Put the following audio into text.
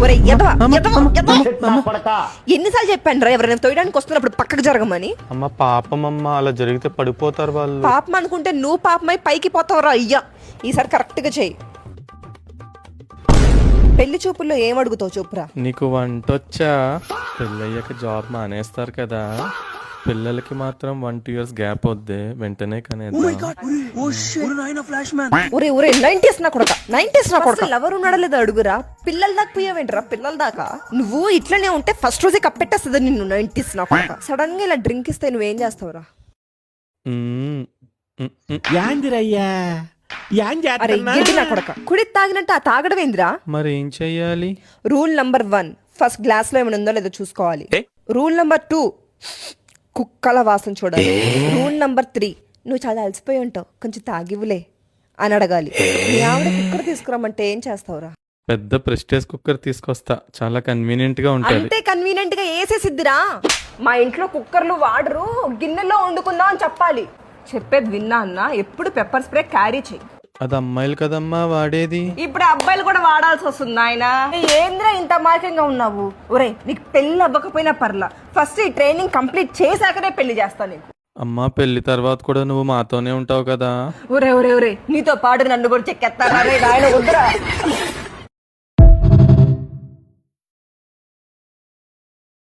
ఒరే ఎన్నిసార్లు చెప్పాను రా ఎవరైనా తోయడానికి వస్తున్నప్పుడు పక్కకు జరగమని. అమ్మ పాపమమ్మ, అలా జరిగితే పడిపోతారు వాళ్ళు. పాపం అనుకుంటే నువ్వు పాపమై పైకి పోతావు రా అయ్యా. ఈసారి కరెక్ట్ గా చెయ్యి. పెళ్లి చూపుల్లో ఏం అడుగుతావు చెప్పురా. నీకు వంటొచ్చా? పెళ్ళయ్యాక జాబ్ మానేస్తారు కదా, పిల్లలకి మాత్రం 1-2 years గ్యాప్ వద్దే, వెంటనే ఒరే 90s నా కొడక లవర్ ఉన్నాడా లేదా అడుగురా. పిల్లల దాకా పోయావేంట్రా? పిల్లల దాకా నువ్వు ఇట్లనే ఉంటే ఫస్ట్ రోజే కప్పెట్టేస్తుంది నిన్ను 90s నా కొడక. సడన్ గా ఇలా డ్రింక్ ఇస్తే నువ్వేం చేస్తావురా? అరే ఏంటి నా కొడక, కుడి తాగినట్టు ఆ తాగడమేందిరా? మరి ఏం చెయ్యాలి? రూల్ నంబర్ 1, ఫస్ట్ గ్లాస్ లో ఏమైనా ఉందో లేదో చూసుకోవాలి. రూల్ నంబర్ 2, కుక్కల వాసన చూడాలి. రూల్ నంబర్ 3, నువ్వు చాలా అలసిపోయి ఉంటావు, కొంచెం తాగివ్వులే అని అడగాలి. నీ ఆవిడ కుక్కర్ తీసుకురామంటే ఏం చేస్తావురా? పెద్ద ప్రెస్టేజ్ కుక్కర్ తీసుకొస్తా, చాలా కన్వీనియంట్ గా ఉంటుంది. అంటే కన్వీనియంట్ గా వేసేసిద్దిరా. మా ఇంట్లో కుక్కర్లు వాడరు, గిన్నెలో వండుకుందాం అని చెప్పాలి. చెప్పేది విన్నా అన్న, ఎప్పుడు పెప్పర్ స్ప్రే క్యారీ చెయ్యి. అది అమ్మాయిలు కదమ్మా వాడేది. ఇప్పుడు అబ్బాయిలు కూడా వాడాల్సి వస్తుంది ఆయన. ఏంద్రా ఇంత అమాయకంగా ఉన్నావు? ఒరే నీకు పెళ్లి అవ్వకపోయినా పర్లా, ఫస్ట్ ఈ ట్రైనింగ్ కంప్లీట్ చేశాకనే పెళ్లి చేస్తా నీకు. అమ్మా పెళ్లి తర్వాత కూడా నువ్వు మాతోనే ఉంటావు కదా. ఒరే నీతో పాటు నన్ను కూడా చెక్కేస్తారా?